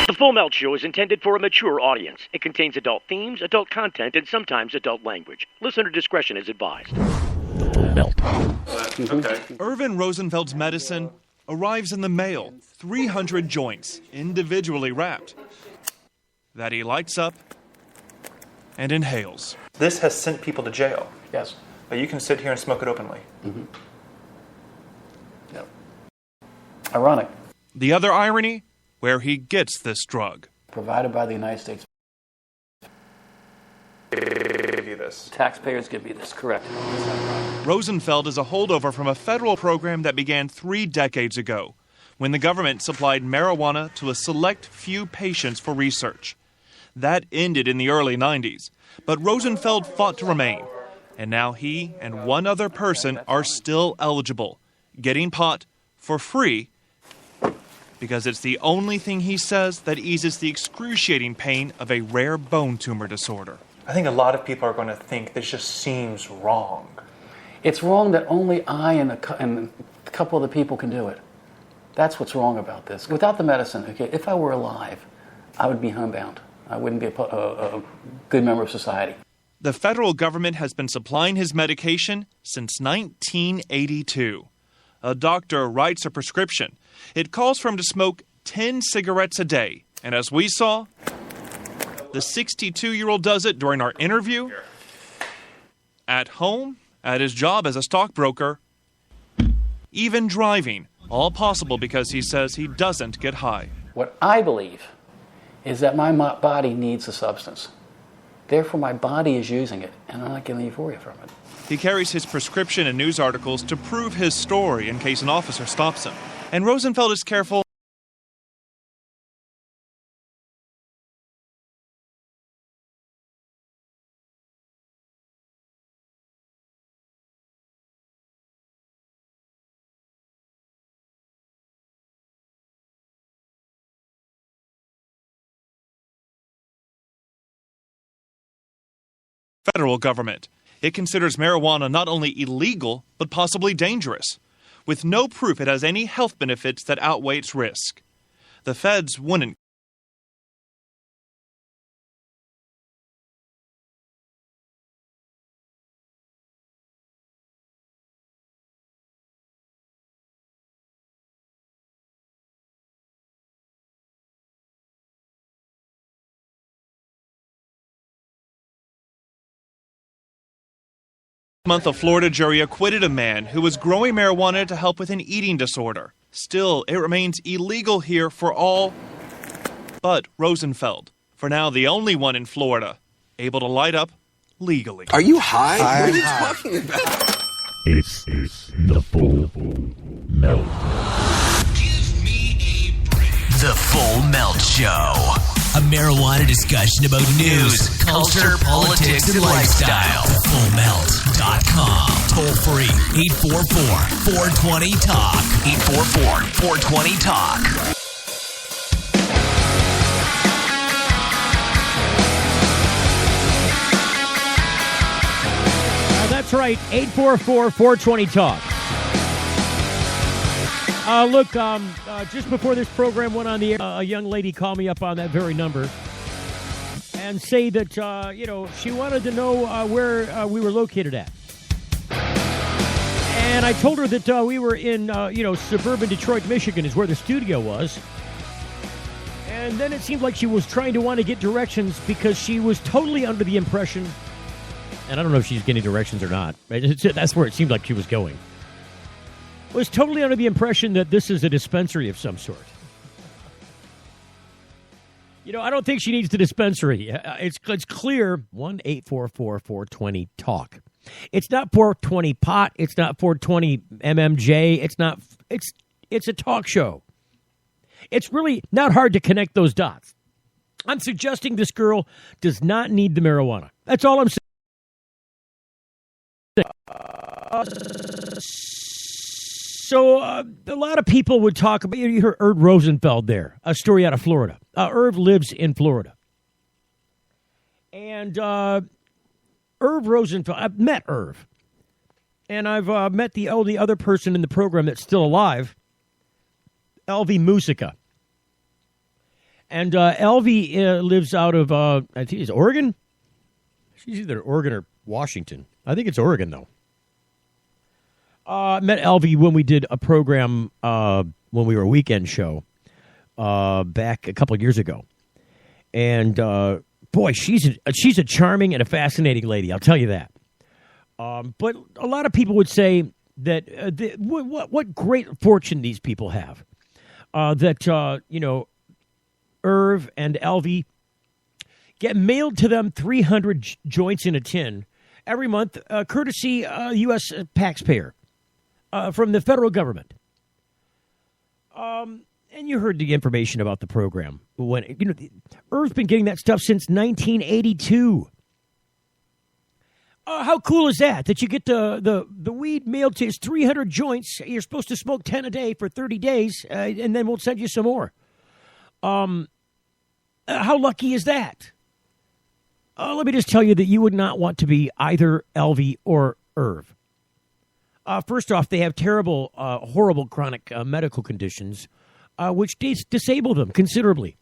The Full Melt Show is intended for a mature audience. It contains adult themes, adult content, and sometimes adult language. Listener discretion is advised. The Full Melt. Okay. Irvin Rosenfeld's medicine arrives in the mail, 300 joints, individually wrapped, that he lights up and inhales. This has sent people to jail. Yes. But you can sit here and smoke it openly. Mm-hmm. Yep. Ironic. The other irony? Where he gets this drug. Provided by the United States. Give you this. Taxpayers give me this, correct. Rosenfeld is a holdover from a federal program that began 3 decades ago, when the government supplied marijuana to a select few patients for research. That ended in the early 90s, but Rosenfeld fought to remain, and now he and one other person are still eligible, getting pot for free, because it's the only thing he says that eases the excruciating pain of a rare bone tumor disorder. I think a lot of people are going to think this just seems wrong. It's wrong that only I and a couple of the people can do it. That's what's wrong about this. Without the medicine, okay, if I were alive, I would be homebound. I wouldn't be a good member of society. The federal government has been supplying his medication since 1982. A doctor writes a prescription. It calls for him to smoke 10 cigarettes a day. And as we saw, the 62-year-old does it during our interview, at home, at his job as a stockbroker, even driving. All possible because he says he doesn't get high. What I believe is that my body needs the substance. Therefore, my body is using it, and I'm not getting euphoria from it. He carries his prescription and news articles to prove his story in case an officer stops him. And Rosenfeld is careful. Federal government. It considers marijuana not only illegal, but possibly dangerous, with no proof it has any health benefits that outweigh its risk. The feds wouldn't. Month, a Florida jury acquitted a man who was growing marijuana to help with an eating disorder. Still, it remains illegal here for all but Rosenfeld. For now, the only one in Florida able to light up legally. Are you high? What are you talking about? It's the Full Melt. The Full Melt Show. A marijuana discussion about news, culture, politics, and lifestyle. FullMelt.com. Toll free. 844-420-TALK. 844-420-TALK. That's right. 844-420-TALK. Look, just before this program went on the air, a young lady called me up on that very number and say that, she wanted to know where we were located at. And I told her that we were in, suburban Detroit, Michigan is where the studio was. And then it seemed like she was trying to want to get directions because she was totally under the impression, and I don't know if she's getting directions or not. That's where it seemed like she was going. Was totally under the impression that this is a dispensary of some sort. I don't think she needs the dispensary. It's clear. 1-844-420-TALK. It's not 420 pot. It's not 420 MMJ. It's a talk show. It's really not hard to connect those dots. I'm suggesting this girl does not need the marijuana. That's all I'm saying. So a lot of people would talk about, you heard Irv Rosenfeld there, a story out of Florida. Irv lives in Florida. And Irv Rosenfeld, I've met Irv. And I've met the only other person in the program that's still alive, LV Musica. And Elvie lives out of, I think it's Oregon? She's either Oregon or Washington. I think it's Oregon, though. I met Elvie when we did a program when we were a weekend show back a couple of years ago. And, boy, she's a charming and a fascinating lady, I'll tell you that. But a lot of people would say that what great fortune these people have. That, Irv and Elvie get mailed to them 300 joints in a tin every month, courtesy U.S. taxpayer from the federal government. And you heard the information about the program. Irv's been getting that stuff since 1982. How cool is that? That you get the weed mailed to his 300 joints. You're supposed to smoke 10 a day for 30 days, and then we'll send you some more. How lucky is that? Let me just tell you that you would not want to be either Elvie or Irv. First off, they have terrible, horrible chronic medical conditions, which disable them considerably.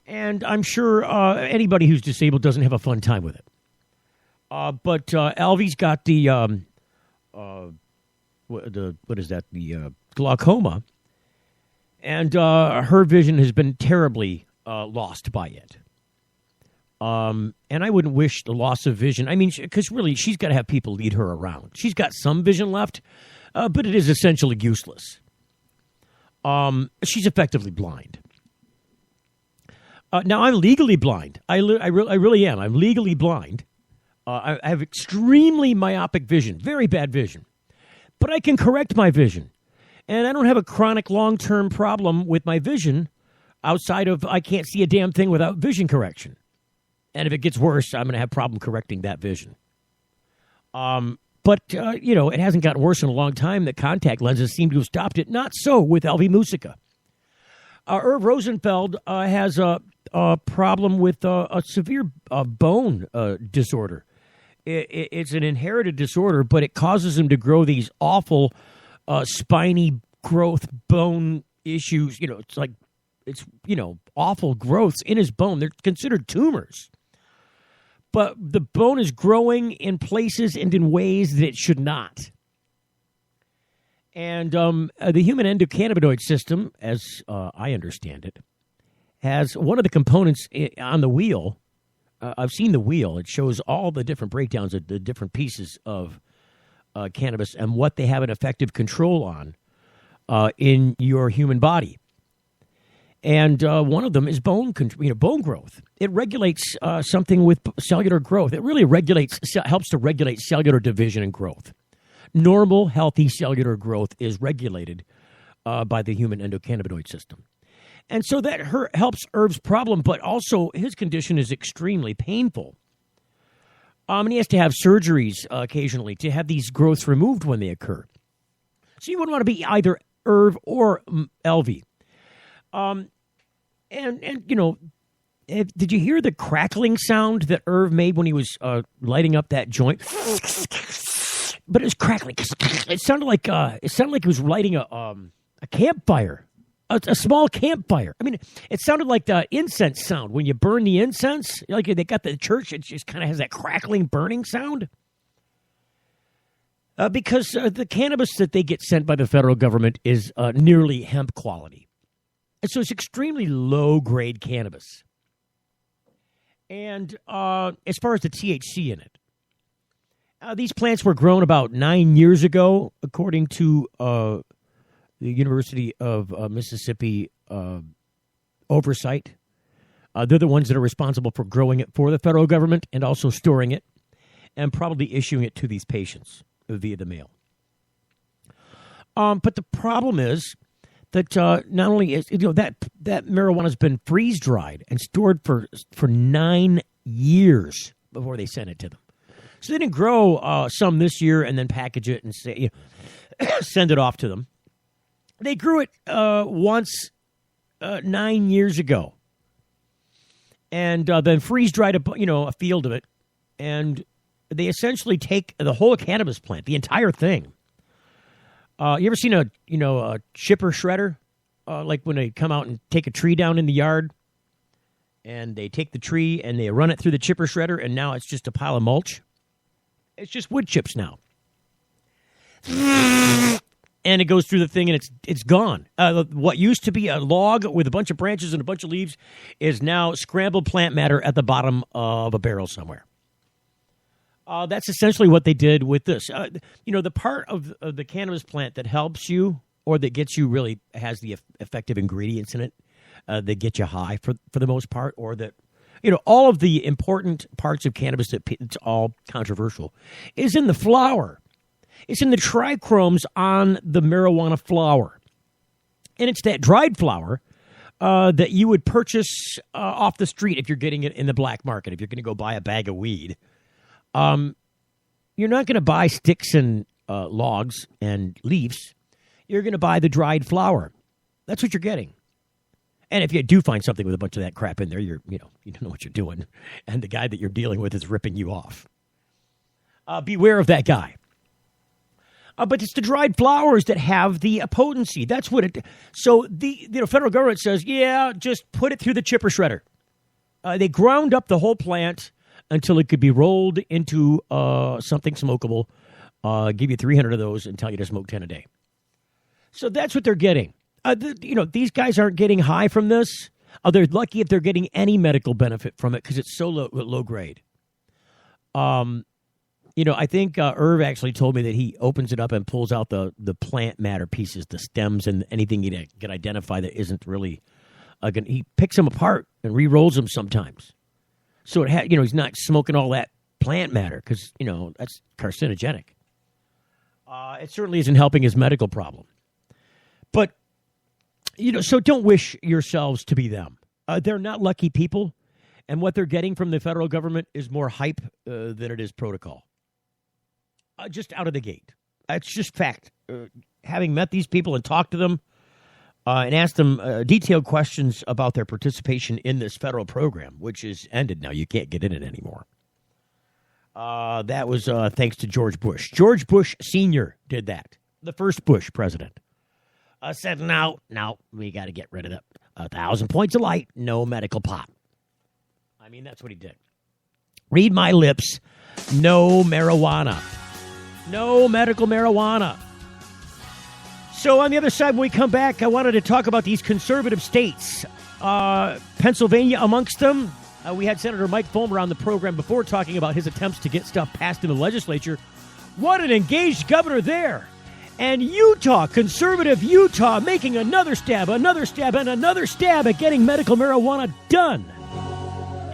And I'm sure anybody who's disabled doesn't have a fun time with it. But Elvie's got the what is that? The glaucoma, and her vision has been terribly lost by it. And I wouldn't wish the loss of vision. I mean, because really, she's got to have people lead her around. She's got some vision left, but it is essentially useless. She's effectively blind. Now, I'm legally blind. I really am. I'm legally blind. I have extremely myopic vision, very bad vision. But I can correct my vision. And I don't have a chronic long-term problem with my vision outside of I can't see a damn thing without vision correction. And if it gets worse, I'm going to have a problem correcting that vision. But it hasn't gotten worse in a long time. The contact lenses seem to have stopped it. Not so with Elvie Musica. Irv Rosenfeld has a problem with a severe bone disorder. It's an inherited disorder, but it causes him to grow these awful spiny growth bone issues. It's awful growths in his bone. They're considered tumors. But the bone is growing in places and in ways that it should not. And the human endocannabinoid system, as I understand it, has one of the components on the wheel. I've seen the wheel. It shows all the different breakdowns of the different pieces of cannabis and what they have an effective control on in your human body. And one of them is bone growth. It regulates something with cellular growth. It really helps to regulate cellular division and growth. Normal, healthy cellular growth is regulated by the human endocannabinoid system. And so that helps Irv's problem, but also his condition is extremely painful. And he has to have surgeries occasionally to have these growths removed when they occur. So you wouldn't want to be either Irv or Elvie. Did you hear the crackling sound that Irv made when he was lighting up that joint? But it was crackling. It sounded like he was lighting a campfire, a small campfire. I mean, it sounded like the incense sound when you burn the incense. Like they got the church, it just kind of has that crackling, burning sound. Because the cannabis that they get sent by the federal government is nearly hemp quality. And so it's extremely low-grade cannabis. And as far as the THC in it, these plants were grown about 9 years ago, according to the University of Mississippi oversight. They're the ones that are responsible for growing it for the federal government and also storing it and probably issuing it to these patients via the mail. But the problem is that not only is that marijuana has been freeze dried and stored for 9 years before they sent it to them. So they didn't grow some this year and then package it and say send it off to them. They grew it once 9 years ago, and then freeze dried a field of it, and they essentially take the whole cannabis plant, the entire thing. You ever seen a chipper shredder? like when they come out and take a tree down in the yard, and they take the tree and they run it through the chipper shredder, and now it's just a pile of mulch. It's just wood chips now. And it goes through the thing, and it's gone. What used to be a log with a bunch of branches and a bunch of leaves is now scrambled plant matter at the bottom of a barrel somewhere. That's essentially what they did with this. The part of the cannabis plant that helps you or that gets you really has the effective ingredients in it that get you high for the most part, or that, all of the important parts of cannabis that it's all controversial, is in the flower. It's in the trichromes on the marijuana flower. And it's that dried flower that you would purchase off the street if you're getting it in the black market, if you're going to go buy a bag of weed. You're not going to buy sticks and logs and leaves. You're going to buy the dried flower. That's what you're getting. And if you do find something with a bunch of that crap in there, you don't know what you're doing. And the guy that you're dealing with is ripping you off. Beware of that guy. But it's the dried flowers that have the potency. That's what it. So the federal government says, yeah, just put it through the chipper shredder. They ground up the whole plant until it could be rolled into something smokable. Give you 300 of those and tell you to smoke 10 a day. So that's what they're getting. These guys aren't getting high from this. They're lucky if they're getting any medical benefit from it because it's so low grade. I think Irv actually told me that he opens it up and pulls out the plant matter pieces, the stems, and anything he can identify that isn't really. He picks them apart and re-rolls them sometimes. So he's not smoking all that plant matter because that's carcinogenic. It certainly isn't helping his medical problem. But so don't wish yourselves to be them. They're not lucky people, and what they're getting from the federal government is more hype than it is protocol. Just out of the gate. It's just fact. Having met these people and talked to them and asked them detailed questions about their participation in this federal program, which is ended now. You can't get in it anymore. That was thanks to George Bush. George Bush Sr. did that. The first Bush president. Said, no, we got to get rid of it. 1,000 points of light, no medical pot. I mean, that's what he did. Read my lips, no marijuana. No medical marijuana. So on the other side, when we come back, I wanted to talk about these conservative states. Pennsylvania amongst them. We had Senator Mike Fulmer on the program before talking about his attempts to get stuff passed in the legislature. What an engaged governor there. And Utah, conservative Utah, making another stab, and another stab at getting medical marijuana done.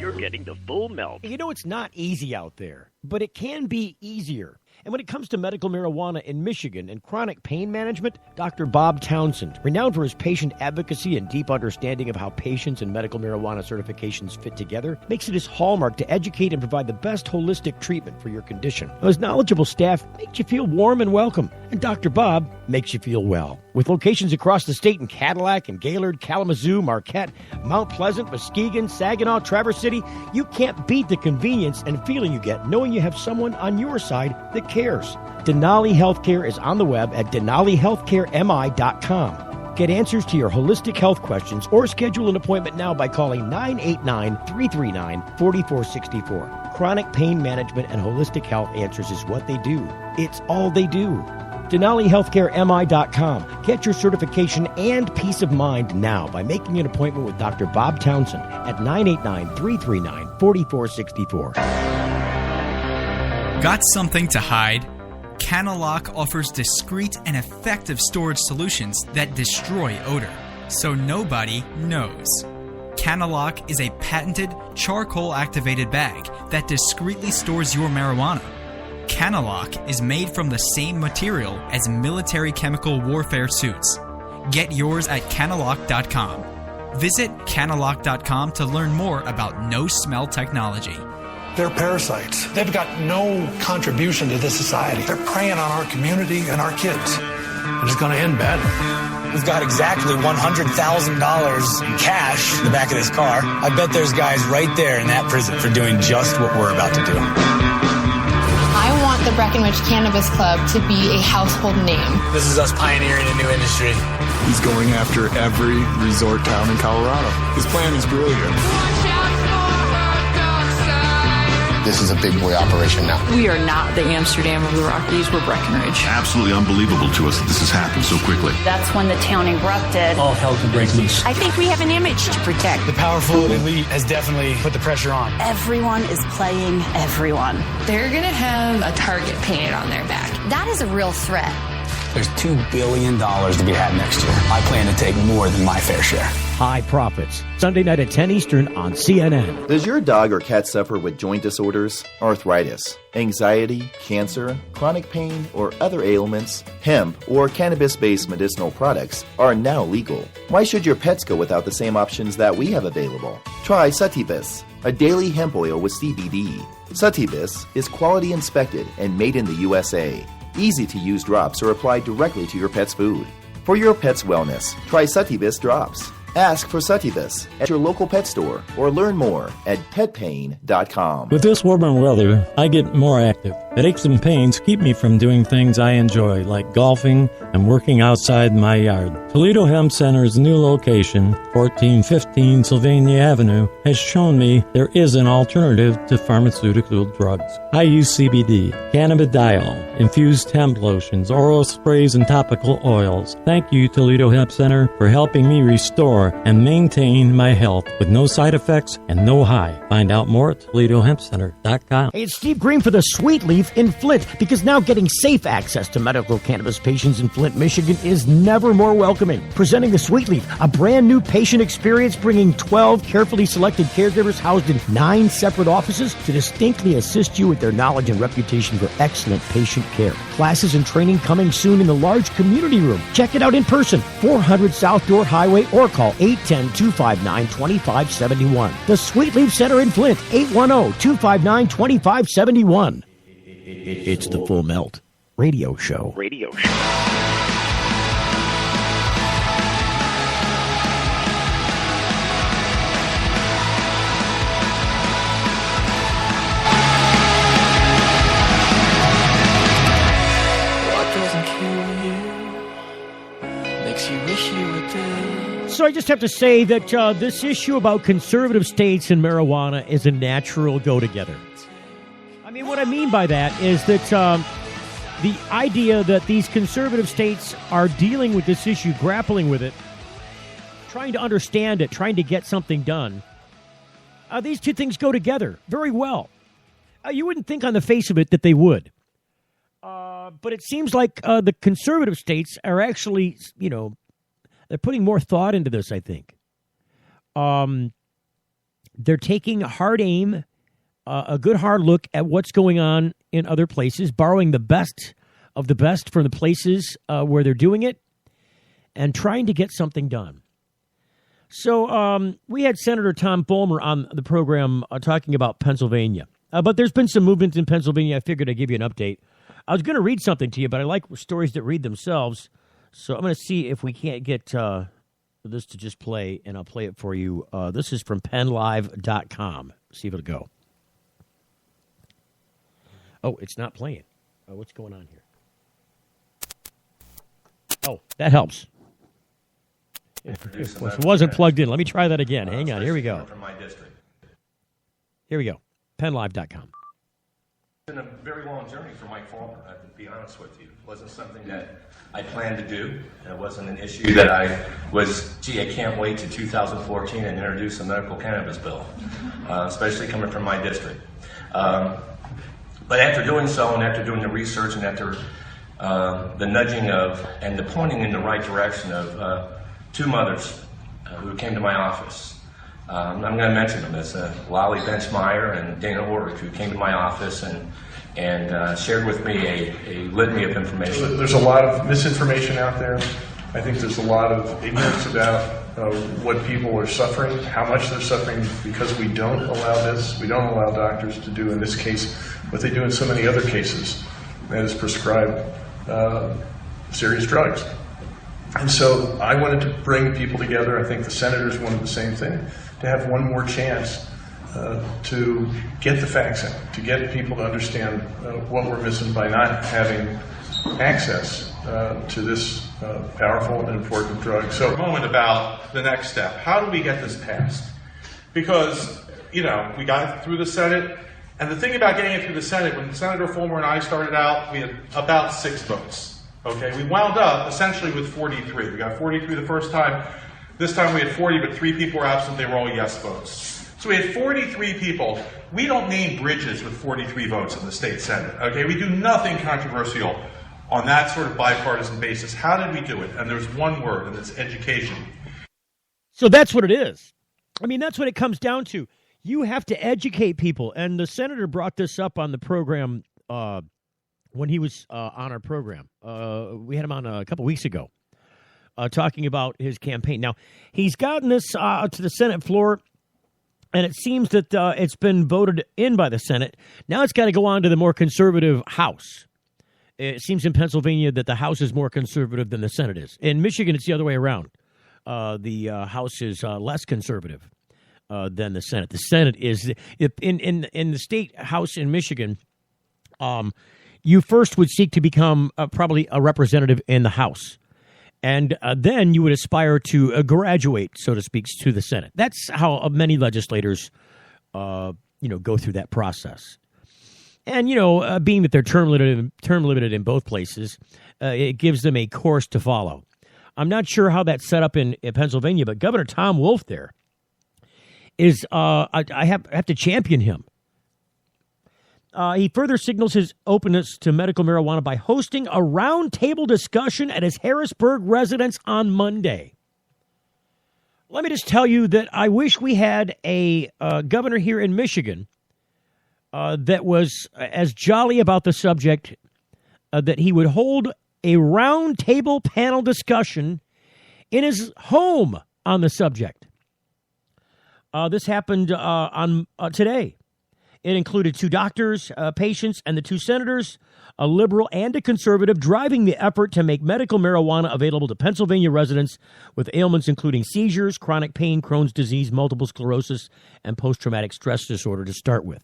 You're getting the full melt. It's not easy out there, but it can be easier. And when it comes to medical marijuana in Michigan and chronic pain management, Dr. Bob Townsend, renowned for his patient advocacy and deep understanding of how patients and medical marijuana certifications fit together, makes it his hallmark to educate and provide the best holistic treatment for your condition. His knowledgeable staff makes you feel warm and welcome, and Dr. Bob makes you feel well. With locations across the state in Cadillac and Gaylord, Kalamazoo, Marquette, Mount Pleasant, Muskegon, Saginaw, Traverse City, you can't beat the convenience and feeling you get knowing you have someone on your side that cares. Denali Healthcare is on the web at denalihealthcaremi.com. Get answers to your holistic health questions or schedule an appointment now by calling 989-339-4464. Chronic pain management and holistic health answers is what they do. It's all they do. DenaliHealthcareMI.com. Get your certification and peace of mind now by making an appointment with Dr. Bob Townsend at 989-339-4464. Got something to hide? Canalock offers discreet and effective storage solutions that destroy odor, so nobody knows. Canalock is a patented charcoal-activated bag that discreetly stores your marijuana. Canalock is made from the same material as military chemical warfare suits. Get yours at Canalock.com. Visit Canalock.com to learn more about no-smell technology. They're parasites. They've got no contribution to this society. They're preying on our community and our kids. And it's going to end badly. We've got exactly $100,000 in cash in the back of this car. I bet there's guys right there in that prison for doing just what we're about to do. I want the Breckenridge Cannabis Club to be a household name. This is us pioneering a new industry. He's going after every resort town in Colorado. His plan is brilliant. This is a big boy operation now. We are not the Amsterdam of the Rockies. We're Breckenridge. Absolutely unbelievable to us that this has happened so quickly. That's when the town erupted. All hell can break loose. I think we have an image to protect. The powerful elite has definitely put the pressure on. Everyone is playing everyone. They're going to have a target painted on their back. That is a real threat. There's $2 billion to be had next year. I plan to take more than my fair share. High Profits, Sunday night at 10 Eastern on CNN. Does your dog or cat suffer with joint disorders, arthritis, anxiety, cancer, chronic pain, or other ailments? Hemp or cannabis-based medicinal products are now legal. Why should your pets go without the same options that we have available? Try Sativus, a daily hemp oil with CBD. Sativus is quality inspected and made in the USA. Easy-to-use drops are applied directly to your pet's food. For your pet's wellness, try Sativus drops. Ask for Sativus at your local pet store or learn more at petpain.com. With this warmer weather, I get more active. Headaches and pains keep me from doing things I enjoy, like golfing and working outside my yard. Toledo Hemp Center's new location, 1415 Sylvania Avenue, has shown me there is an alternative to pharmaceutical drugs. I use CBD, cannabidiol, infused hemp lotions, oral sprays, and topical oils. Thank you, Toledo Hemp Center, for helping me restore and maintain my health with no side effects and no high. Find out more at ToledoHempCenter.com. Hey, it's Steve Green for the Sweet Leaf in Flint, because now getting safe access to medical cannabis patients in Flint, Michigan is never more welcoming. Presenting the Sweet Leaf, a brand new patient experience bringing 12 carefully selected caregivers housed in 9 separate offices to distinctly assist you with their knowledge and reputation for excellent patient care. Classes and training coming soon in the large community room. Check it out in person, 400 South Door Highway, or call 810-259-2571. The Sweet Leaf Center in Flint, 810-259-2571. It's the Full Melt Radio Show. Radio Show. So I just have to say that this issue about conservative states and marijuana is a natural go-together. I mean, what I mean by that is that the idea that these conservative states are dealing with this issue, grappling with it, trying to understand it, trying to get something done, these two things go together very well. You wouldn't think on the face of it that they would. But it seems like the conservative states are actually, they're putting more thought into this, I think. They're taking a hard aim, a good hard look at what's going on in other places, borrowing the best of the best from the places where they're doing it, and trying to get something done. So we had Senator Tom Fulmer on the program talking about Pennsylvania. But there's been some movement in Pennsylvania. I figured I'd give you an update. I was going to read something to you, but I like stories that read themselves. So I'm going to see if we can't get this to just play, and I'll play it for you. This is from PennLive.com. See if it'll go. Oh, it's not playing. What's going on here? Oh, that helps. It wasn't plugged in. Let me try that again. Hang on. Here we go. Here we go. PennLive.com. It's been a very long journey for Mike Fulmer, I have to be honest with you. It wasn't something that I planned to do. It wasn't an issue that I can't wait to 2014 and introduce a medical cannabis bill, especially coming from my district. But after doing so, and after doing the research, and after the nudging of, and the pointing in the right direction of 2 mothers who came to my office. I'm going to mention them. It's Lolly Benchmeyer and Dana Orrick, who came to my office and shared with me a litany of information. There's a lot of misinformation out there. I think there's a lot of ignorance about what people are suffering, how much they're suffering, because we don't allow this. We don't allow doctors to do, in this case, what they do in so many other cases, that is prescribe serious drugs. And so I wanted to bring people together. I think the senators wanted the same thing, to have one more chance to get the facts out, to get people to understand what we're missing by not having access to this powerful and important drug. So a moment about the next step. How do we get this passed? Because, we got it through the Senate, and the thing about getting it through the Senate, when Senator Fulmer and I started out, we had about 6 votes. Okay, we wound up essentially with 43. We got 43 the first time. This time we had 40, but 3 people were absent. They were all yes votes. So we had 43 people. We don't name bridges with 43 votes in the state Senate. Okay, we do nothing controversial on that sort of bipartisan basis. How did we do it? And there's one word, and it's education. So that's what it is. I mean, that's what it comes down to. You have to educate people. And the senator brought this up on the program when he was on our program. We had him on a couple weeks ago talking about his campaign. Now, he's gotten this to the Senate floor, and it seems that it's been voted in by the Senate. Now it's got to go on to the more conservative House. It seems in Pennsylvania that the House is more conservative than the Senate is. In Michigan, it's the other way around. The House is less conservative than the Senate. The Senate is in the state House in Michigan. You first would seek to become probably a representative in the House, and then you would aspire to graduate, so to speak, to the Senate. That's how many legislators, go through that process. And, being that they're term limited in both places, it gives them a course to follow. I'm not sure how that's set up in Pennsylvania, but Governor Tom Wolf there is, I have to champion him. He further signals his openness to medical marijuana by hosting a roundtable discussion at his Harrisburg residence on Monday. Let me just tell you that I wish we had a governor here in Michigan that was as jolly about the subject that he would hold a roundtable panel discussion in his home on the subject. This happened on today. It included 2 doctors, patients, and the 2 senators, a liberal and a conservative, driving the effort to make medical marijuana available to Pennsylvania residents with ailments including seizures, chronic pain, Crohn's disease, multiple sclerosis, and post-traumatic stress disorder to start with.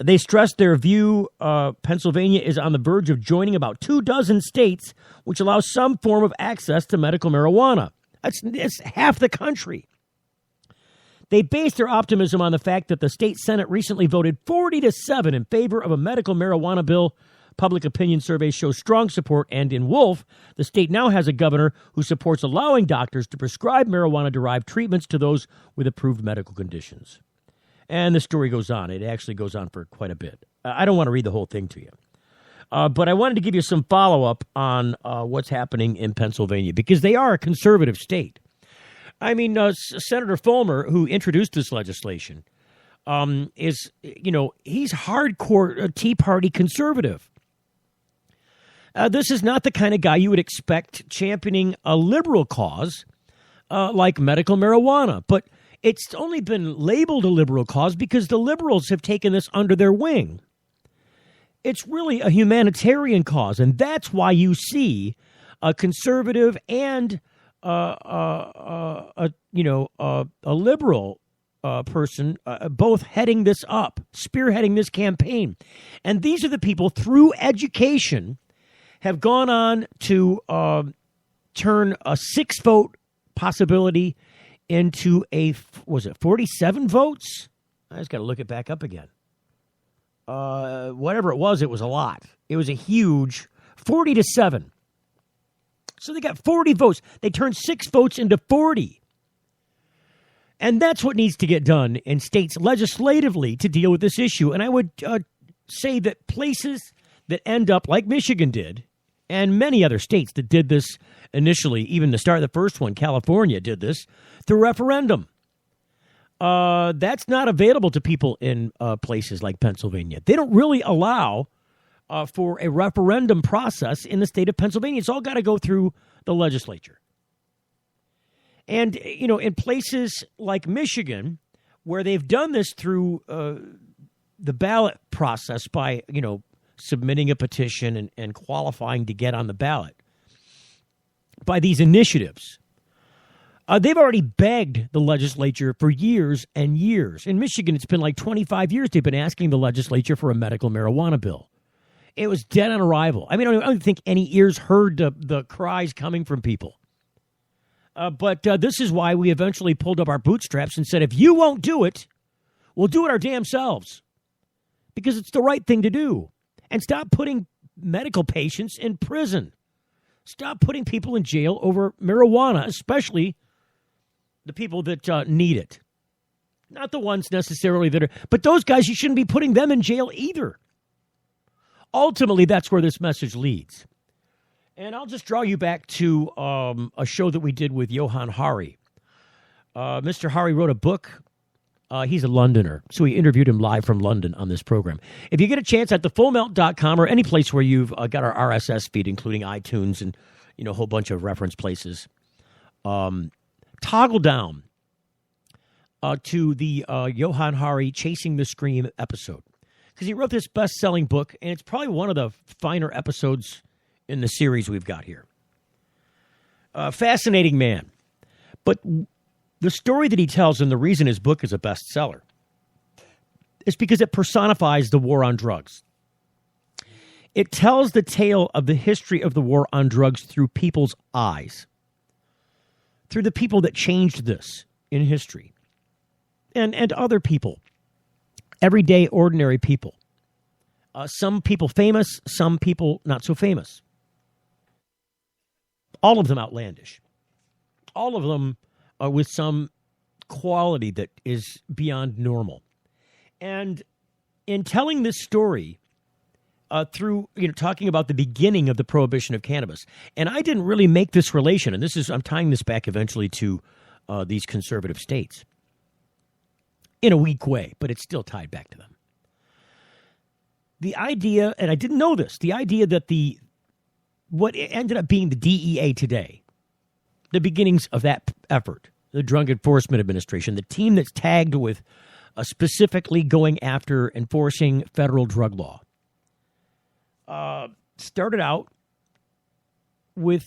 They stressed their view Pennsylvania is on the verge of joining about 24 states which allow some form of access to medical marijuana. That's half the country. They based their optimism on the fact that the state Senate recently voted 40-7 in favor of a medical marijuana bill. Public opinion surveys show strong support, and in Wolf, the state now has a governor who supports allowing doctors to prescribe marijuana-derived treatments to those with approved medical conditions. And the story goes on. It actually goes on for quite a bit. I don't want to read the whole thing to you. But I wanted to give you some follow-up on what's happening in Pennsylvania, because they are a conservative state. I mean, Senator Fulmer, who introduced this legislation, is, he's hardcore Tea Party conservative. This is not the kind of guy you would expect championing a liberal cause like medical marijuana. But it's only been labeled a liberal cause because the liberals have taken this under their wing. It's really a humanitarian cause, and that's why you see a conservative and a liberal person both heading this up, spearheading this campaign. And these are the people, through education, have gone on to turn a 6-vote possibility into 47 votes? I just got to look it back up again. Whatever it was a lot. It was a huge 40-7. So they got 40 votes. They turned 6 votes into 40. And that's what needs to get done in states legislatively to deal with this issue. And I would say that places that end up, like Michigan did, and many other states that did this initially, even to start the first one, California did this, through referendum. That's not available to people in places like Pennsylvania. They don't really allow for a referendum process in the state of Pennsylvania. It's all got to go through the legislature. And, in places like Michigan, where they've done this through the ballot process by, submitting a petition and qualifying to get on the ballot, by these initiatives, they've already begged the legislature for years and years. In Michigan, it's been like 25 years they've been asking the legislature for a medical marijuana bill. It was dead on arrival. I mean, I don't think any ears heard the cries coming from people. But this is why we eventually pulled up our bootstraps and said, if you won't do it, we'll do it our damn selves. Because it's the right thing to do. And stop putting medical patients in prison. Stop putting people in jail over marijuana, especially the people that need it. Not the ones necessarily that are, but those guys, you shouldn't be putting them in jail either. Ultimately, that's where this message leads. And I'll just draw you back to a show that we did with Johan Hari. Mr. Hari wrote a book. He's a Londoner, so we interviewed him live from London on this program. If you get a chance at thefullmelt.com or any place where you've got our RSS feed, including iTunes and a whole bunch of reference places, toggle down to the Johan Hari Chasing the Scream episode. Because he wrote this best-selling book, and it's probably one of the finer episodes in the series we've got here. Fascinating man. But the story that he tells and the reason his book is a bestseller is because it personifies the war on drugs. It tells the tale of the history of the war on drugs through people's eyes, through the people that changed this in history, and other people, everyday, ordinary people. Some people famous, some people not so famous. All of them outlandish. All of them with some quality that is beyond normal. And in telling this story through talking about the beginning of the prohibition of cannabis, and I didn't really make this relation, and I'm tying this back eventually to these conservative states in a weak way, but it's still tied back to them. The idea, and I didn't know this, the idea that what ended up being the DEA today, the beginnings of that effort, the Drug Enforcement Administration, the team that's tagged with specifically going after enforcing federal drug law, started out with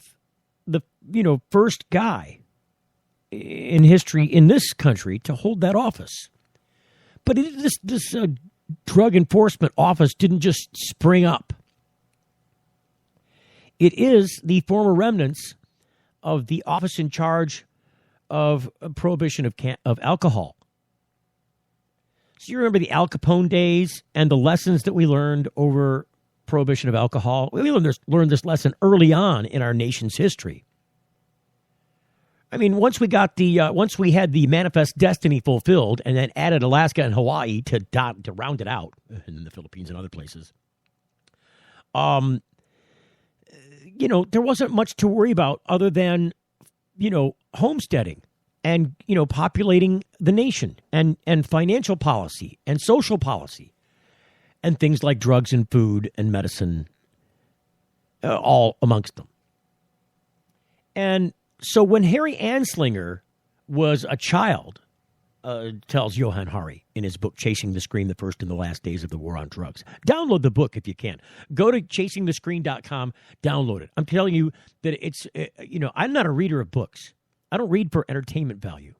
the first guy in history in this country to hold that office. But this Drug Enforcement Office didn't just spring up. It is the former remnants of the office in charge of prohibition of alcohol. So you remember the Al Capone days and the lessons that we learned over prohibition of alcohol? We learned this lesson early on in our nation's history. I mean, once we had the manifest destiny fulfilled and then added Alaska and Hawaii to round it out, and the Philippines and other places, there wasn't much to worry about other than, homesteading and, populating the nation and financial policy and social policy and things like drugs and food and medicine, all amongst them. And so when Harry Anslinger was a child, tells Johan Hari in his book, Chasing the Scream, The First and the Last Days of the War on Drugs. Download the book if you can. Go to chasingthescreen.com, download it. I'm telling you that it's, I'm not a reader of books. I don't read for entertainment value.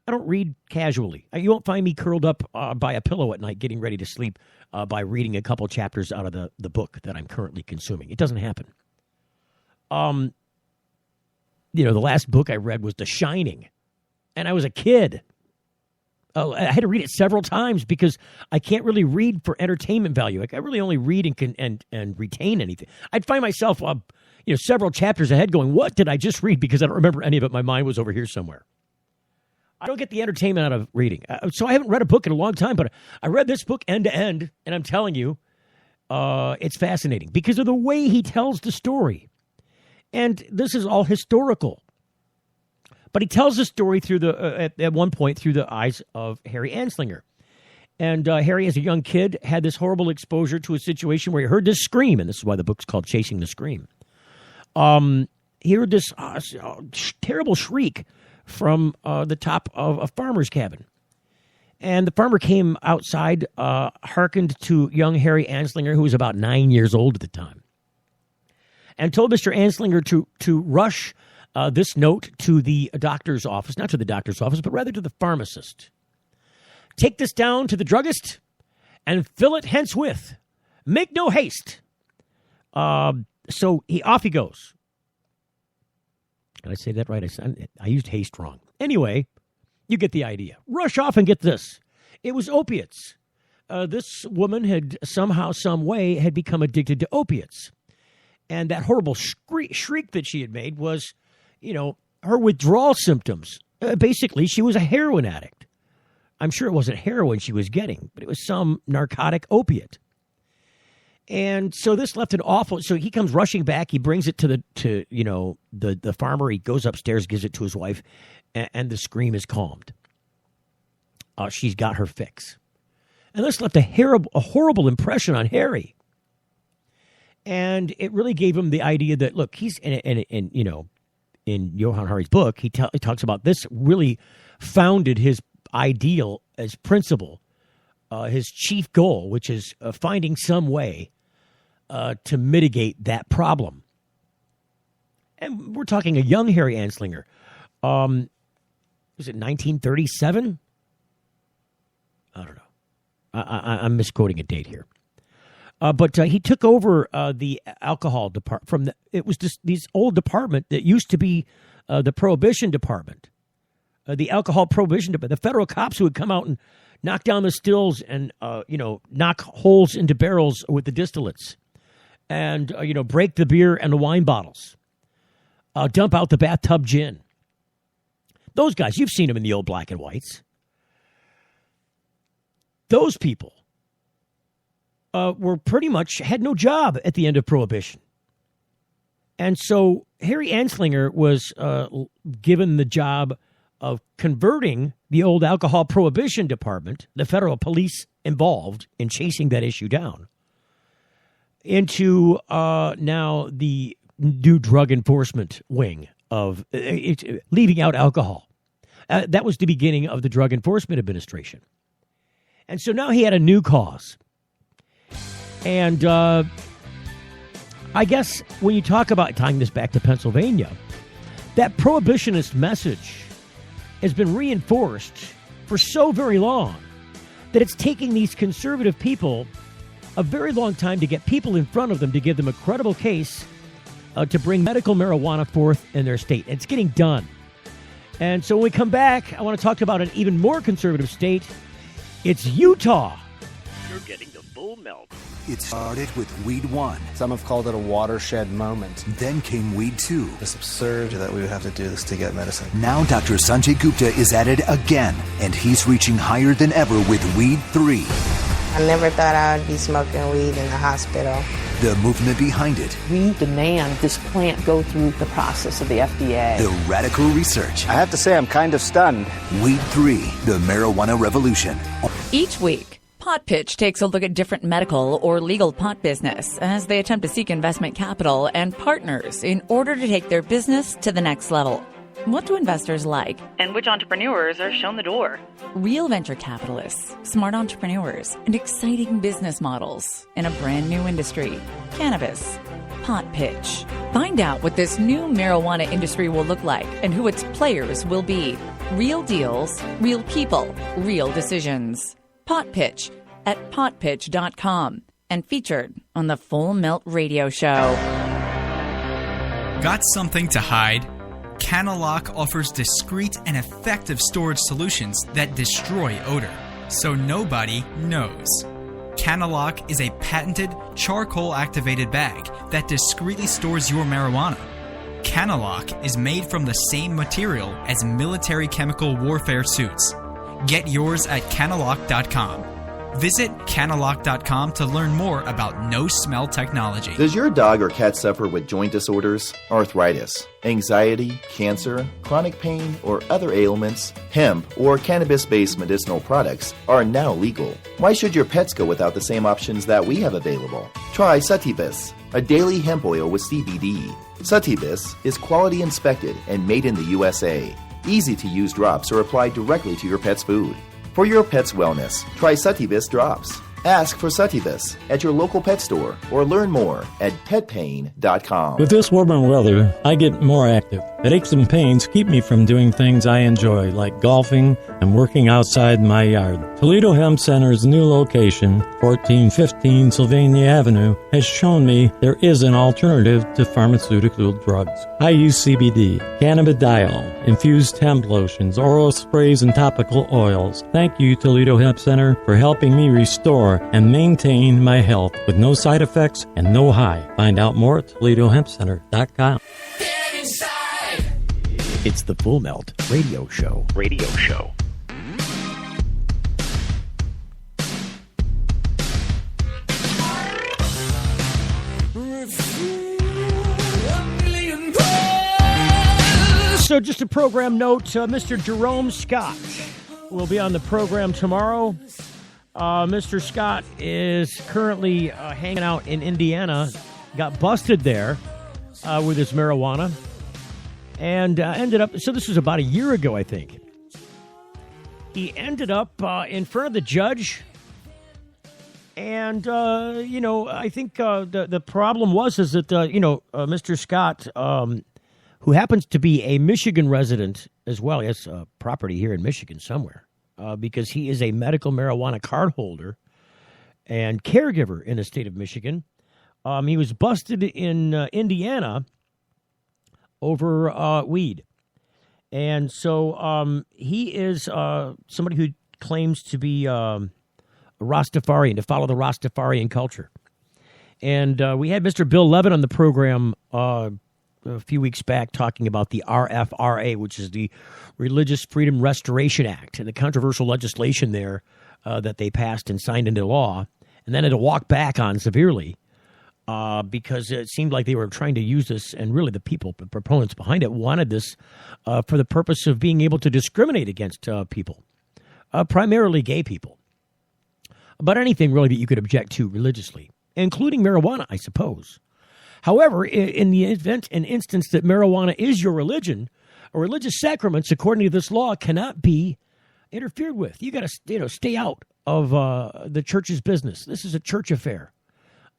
I don't read casually. You won't find me curled up by a pillow at night getting ready to sleep by reading a couple chapters out of the book that I'm currently consuming. It doesn't happen. The last book I read was The Shining, and I was a kid. I had to read it several times because I can't really read for entertainment value. I really only read and retain anything. I'd find myself, several chapters ahead going, what did I just read? Because I don't remember any of it. My mind was over here somewhere. I don't get the entertainment out of reading. So I haven't read a book in a long time, but I read this book end to end, and I'm telling you, it's fascinating because of the way he tells the story. And this is all historical. But he tells the story through at one point through the eyes of Harry Anslinger. And Harry, as a young kid, had this horrible exposure to a situation where he heard this scream, and this is why the book's called Chasing the Scream. He heard this terrible shriek from the top of a farmer's cabin. And the farmer came outside, hearkened to young Harry Anslinger, who was about 9 years old at the time, and told Mr. Anslinger to rush this note to the doctor's office, not to the doctor's office, but rather to the pharmacist. Take this down to the druggist and fill it henceforth. Make no haste. So off he goes. Did I say that right? I used haste wrong. Anyway, you get the idea. Rush off and get this. It was opiates. This woman had somehow, some way, had become addicted to opiates. And that horrible shriek that she had made was, her withdrawal symptoms. Basically, she was a heroin addict. I'm sure it wasn't heroin she was getting, but it was some narcotic opiate. And so this left an awful. So he comes rushing back. He brings it to the farmer. He goes upstairs, gives it to his wife, and the scream is calmed. She's got her fix, and this left a horrible impression on Harry. And it really gave him the idea that, look, he's in Johann Hari's book, he talks about this really founded his ideal as principle, his chief goal, which is finding some way to mitigate that problem. And we're talking a young Harry Anslinger. Was it 1937? I don't know. I'm misquoting a date here. But he took over the alcohol department it was this old department that used to be the Prohibition Department, the alcohol prohibition department. The federal cops who would come out and knock down the stills and knock holes into barrels with the distillates, and break the beer and the wine bottles, dump out the bathtub gin. Those guys, you've seen them in the old black and whites. Those people were pretty much had no job at the end of Prohibition. And so Harry Anslinger was given the job of converting the old alcohol prohibition department, the federal police involved in chasing that issue down, into now the new drug enforcement wing of leaving out alcohol. That was the beginning of the Drug Enforcement Administration. And so now he had a new cause. And I guess when you talk about tying this back to Pennsylvania, that prohibitionist message has been reinforced for so very long that it's taking these conservative people a very long time to get people in front of them to give them a credible case to bring medical marijuana forth in their state. It's getting done. And so when we come back, I want to talk about an even more conservative state. It's Utah. You're getting the full melt. It started with Weed 1. Some have called it a watershed moment. Then came Weed 2. It's absurd that we would have to do this to get medicine. Now Dr. Sanjay Gupta is at it again, and he's reaching higher than ever with Weed 3. I never thought I would be smoking weed in the hospital. The movement behind it. We demand this plant go through the process of the FDA. The radical research. I have to say I'm kind of stunned. Weed 3, the marijuana revolution. Each week, Pot Pitch takes a look at different medical or legal pot business as they attempt to seek investment capital and partners in order to take their business to the next level. What do investors like? And which entrepreneurs are shown the door? Real venture capitalists, smart entrepreneurs, and exciting business models in a brand new industry. Cannabis. Pot Pitch. Find out what this new marijuana industry will look like and who its players will be. Real deals, real people, real decisions. Pot Pitch at potpitch.com and featured on the Full Melt Radio Show. Got something to hide? Canalock offers discreet and effective storage solutions that destroy odor, so nobody knows. Canalock is a patented charcoal-activated bag that discreetly stores your marijuana. Canalock is made from the same material as military chemical warfare suits. Get yours at canalock.com. Visit canalock.com to learn more about no-smell technology. Does your dog or cat suffer with joint disorders, arthritis, anxiety, cancer, chronic pain, or other ailments? Hemp or cannabis-based medicinal products are now legal. Why should your pets go without the same options that we have available? Try Sativus, a daily hemp oil with CBD. Sativus is quality inspected and made in the USA. Easy-to-use drops are applied directly to your pet's food. For your pet's wellness, try Sativus drops. Ask for Sativus at your local pet store or learn more at petpain.com. With this warmer weather, I get more active. But aches and pains keep me from doing things I enjoy, like golfing and working outside my yard. Toledo Hemp Center's new location, 1415 Sylvania Avenue, has shown me there is an alternative to pharmaceutical drugs. I use CBD, cannabidiol, infused hemp lotions, oral sprays, and topical oils. Thank you, Toledo Hemp Center, for helping me restore and maintain my health with no side effects and no high. Find out more at ToledoHempCenter.com. It's the Full Melt Radio Show. Radio Show. So just a program note, Mr. Jerome Scott will be on the program tomorrow. Mr. Scott is currently hanging out in Indiana, got busted there with his marijuana, and ended up, so this was about a year ago, I think. He ended up in front of the judge, and, I think the problem was that, Mr. Scott, who happens to be a Michigan resident as well, he has property here in Michigan somewhere, because he is a medical marijuana card holder and caregiver in the state of Michigan. He was busted in Indiana over weed. And so he is somebody who claims to be a Rastafarian, to follow the Rastafarian culture. And we had Mr. Bill Levin on the program a few weeks back talking about the RFRA, which is the Religious Freedom Restoration Act, and the controversial legislation there that they passed and signed into law, and then had to walk back on severely because it seemed like they were trying to use this, and really the proponents behind it, wanted this for the purpose of being able to discriminate against people, primarily gay people, but anything really that you could object to religiously, including marijuana, I suppose. However, in the event and instance that marijuana is your religion, or religious sacraments, according to this law, cannot be interfered with. You got to, stay out of the church's business. This is a church affair.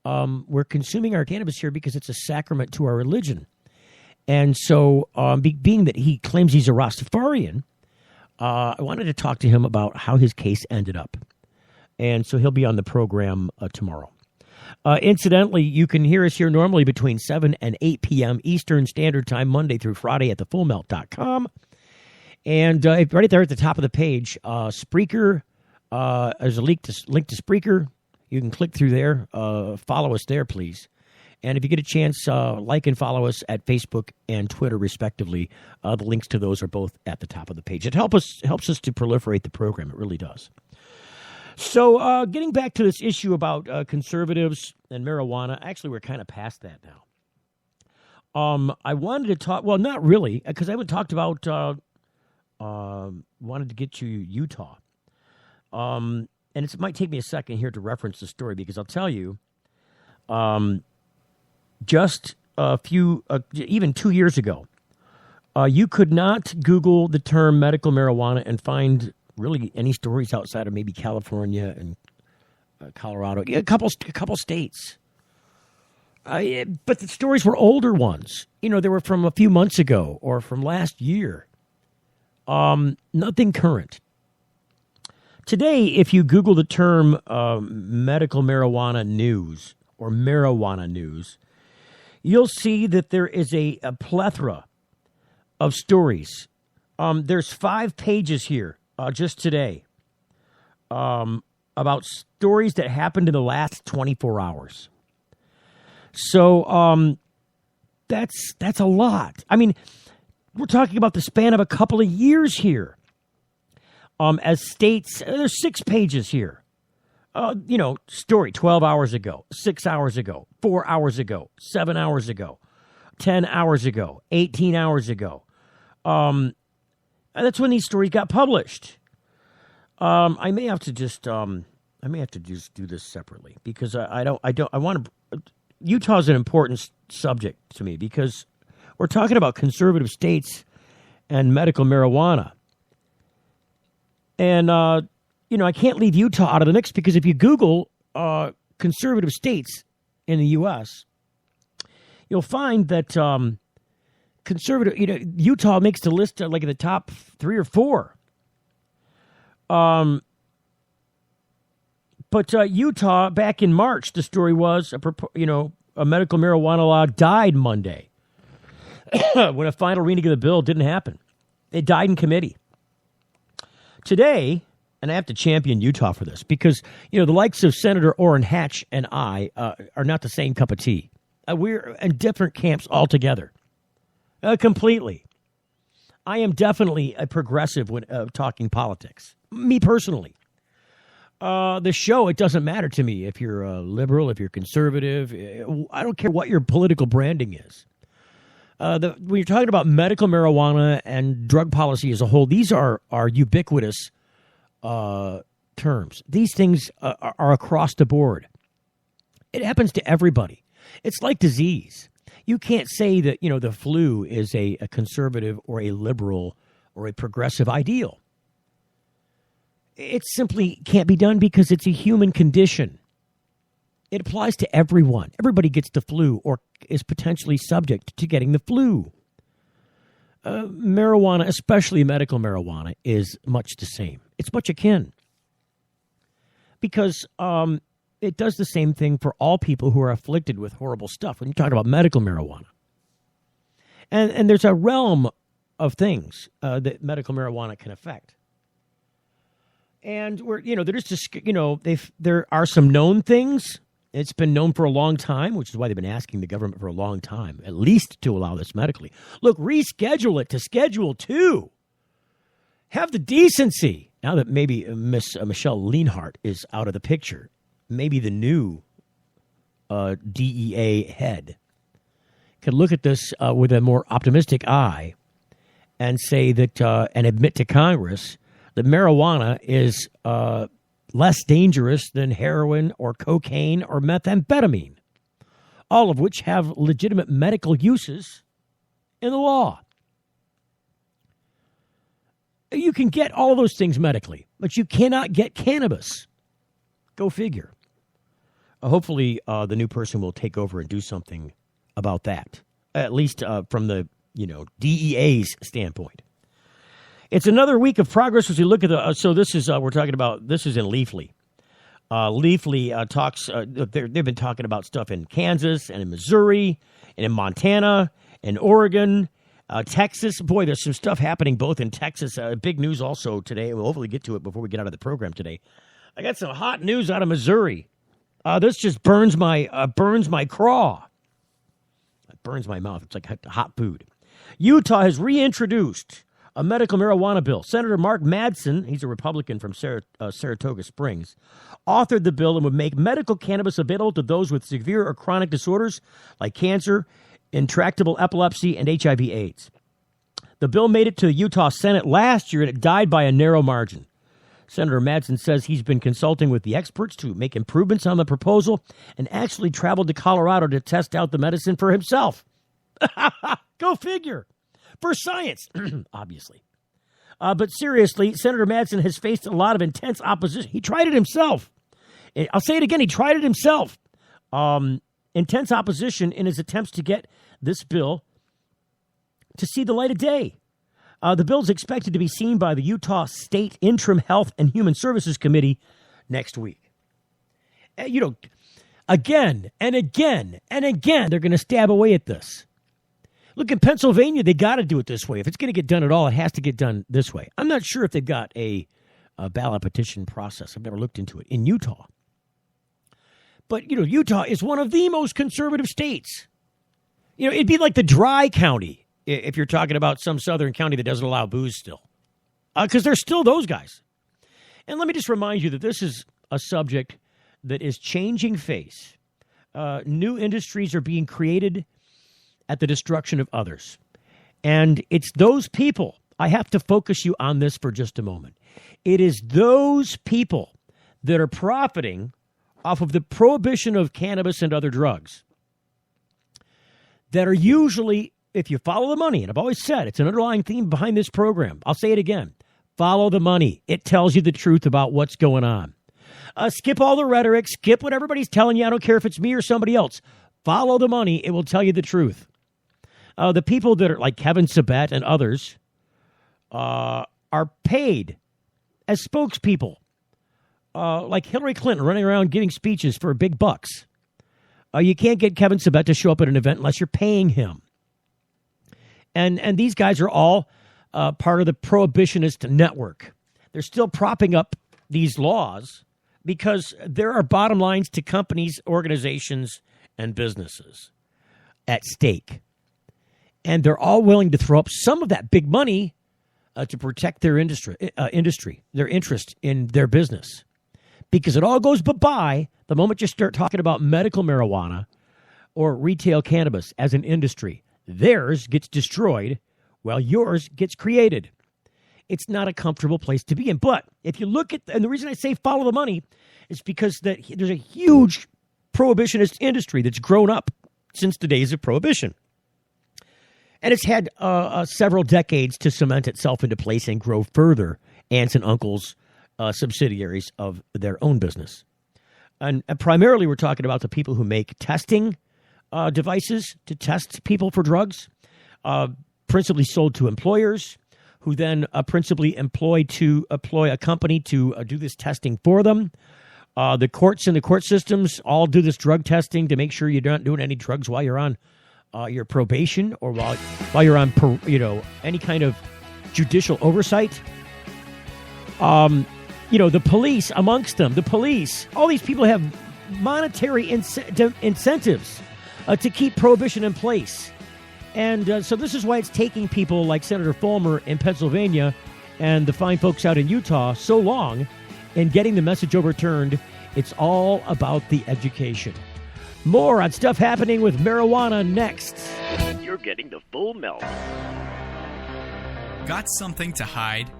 We're consuming our cannabis here because it's a sacrament to our religion. And so, being that he claims he's a Rastafarian, I wanted to talk to him about how his case ended up. And so he'll be on the program tomorrow. Incidentally, you can hear us here normally between 7 and 8 p.m. Eastern Standard Time, Monday through Friday at thefullmelt.com. And right there at the top of the page, Spreaker, there's a link to Spreaker. You can click through there. Follow us there, please. And if you get a chance, like and follow us at Facebook and Twitter, respectively. The links to those are both at the top of the page. It helps us to proliferate the program. It really does. So getting back to this issue about conservatives and marijuana, actually, we're kind of past that now. I wanted to talk, well, not really, because I haven't talked about, wanted to get to Utah. And it might take me a second here to reference the story, because I'll tell you, just a few, even 2 years ago, you could not Google the term medical marijuana and find really any stories outside of maybe California and Colorado, a couple states. But the stories were older ones. They were from a few months ago or from last year. Nothing current. Today, if you Google the term medical marijuana news or marijuana news, you'll see that there is a plethora of stories. There's 5 pages here. Just today, about stories that happened in the last 24 hours. So that's a lot. I mean, we're talking about the span of a couple of years here. As states, there's 6 pages here. Story 12 hours ago, 6 hours ago, 4 hours ago, 7 hours ago, 10 hours ago, 18 hours ago. That's when these stories got published. I may have to just do this separately, because I want to. Utah's an important subject to me, because we're talking about conservative states and medical marijuana, and I can't leave Utah out of the mix, because if you Google conservative states in the U.S., you'll find that conservative, Utah makes the list like in the top 3 or 4. But Utah, back in March, the story was, a medical marijuana law died Monday when a final reading of the bill didn't happen. It died in committee. Today, and I have to champion Utah for this, because, the likes of Senator Orrin Hatch and I are not the same cup of tea. We're in different camps altogether. Completely. I am definitely a progressive when talking politics. Me personally. The show, it doesn't matter to me if you're a liberal, if you're conservative. I don't care what your political branding is. When you're talking about medical marijuana and drug policy as a whole, these are ubiquitous terms. These things are across the board. It happens to everybody. It's like disease. You can't say that, the flu is a conservative or a liberal or a progressive ideal. It simply can't be done because it's a human condition. It applies to everyone. Everybody gets the flu or is potentially subject to getting the flu. Marijuana, especially medical marijuana, is much the same. It's much akin. Because it does the same thing for all people who are afflicted with horrible stuff when you're talking about medical marijuana. And there's a realm of things that medical marijuana can affect. And there's just, there are some known things. It's been known for a long time, which is why they've been asking the government for a long time, at least to allow this medically. Look, reschedule it to Schedule 2. Have the decency. Now that maybe Miss Michelle Leonhardt is out of the picture, maybe the new DEA head could look at this with a more optimistic eye and say that, and admit to Congress that marijuana is less dangerous than heroin or cocaine or methamphetamine, all of which have legitimate medical uses in the law. You can get all of those things medically, but you cannot get cannabis. Go figure. Hopefully, the new person will take over and do something about that, at least from the DEA's standpoint. It's another week of progress as we look at the. So this is we're talking about. This is in Leafly. Leafly talks. They've been talking about stuff in Kansas and in Missouri and in Montana and Oregon, Texas. Boy, there's some stuff happening both in Texas. Big news also today. We'll hopefully get to it before we get out of the program today. I got some hot news out of Missouri. This just burns my craw. It burns my mouth. It's like hot food. Utah has reintroduced a medical marijuana bill. Senator Mark Madsen, he's a Republican from Saratoga Springs, authored the bill and would make medical cannabis available to those with severe or chronic disorders like cancer, intractable epilepsy, and HIV/AIDS. The bill made it to the Utah Senate last year, and it died by a narrow margin. Senator Madsen says he's been consulting with the experts to make improvements on the proposal and actually traveled to Colorado to test out the medicine for himself. Go figure. For science, obviously. But seriously, Senator Madsen has faced a lot of intense opposition. He tried it himself. I'll say it again. He tried it himself. Intense opposition in his attempts to get this bill to see the light of day. The bill is expected to be seen by the Utah State Interim Health and Human Services Committee next week. Again and again and again, they're going to stab away at this. Look, in Pennsylvania, they got to do it this way. If it's going to get done at all, it has to get done this way. I'm not sure if they've got a ballot petition process. I've never looked into it in Utah. But, Utah is one of the most conservative states. It'd be like the dry county if you're talking about some southern county that doesn't allow booze still. Because there's still those guys. And let me just remind you that this is a subject that is changing face. New industries are being created at the destruction of others. And it's those people. I have to focus you on this for just a moment. It is those people that are profiting off of the prohibition of cannabis and other drugs that are usually, if you follow the money, and I've always said it's an underlying theme behind this program. I'll say it again. Follow the money. It tells you the truth about what's going on. Skip all the rhetoric. Skip what everybody's telling you. I don't care if it's me or somebody else. Follow the money. It will tell you the truth. The people that are like Kevin Sabet and others are paid as spokespeople, like Hillary Clinton running around giving speeches for big bucks. You can't get Kevin Sabet to show up at an event unless you're paying him. And these guys are all part of the prohibitionist network. They're still propping up these laws because there are bottom lines to companies, organizations, and businesses at stake. And they're all willing to throw up some of that big money to protect their industry, their interest in their business. Because it all goes bye-bye the moment you start talking about medical marijuana or retail cannabis as an industry. Theirs gets destroyed while yours gets created. It's not a comfortable place to be in. But if you look at, and the reason I say follow the money is because there's a huge prohibitionist industry that's grown up since the days of prohibition. And it's had several decades to cement itself into place and grow further, aunts and uncles, subsidiaries of their own business. And primarily we're talking about the people who make testing devices to test people for drugs, principally sold to employers, who then principally employ a company to do this testing for them. The courts and the court systems all do this drug testing to make sure you're not doing any drugs while you're on your probation or while you're on any kind of judicial oversight. The police, amongst them, all these people have monetary incentives to keep prohibition in place. And so this is why it's taking people like Senator Fulmer in Pennsylvania and the fine folks out in Utah so long in getting the message overturned. It's all about the education. More on stuff happening with marijuana next. You're getting the full melt. Got something to hide?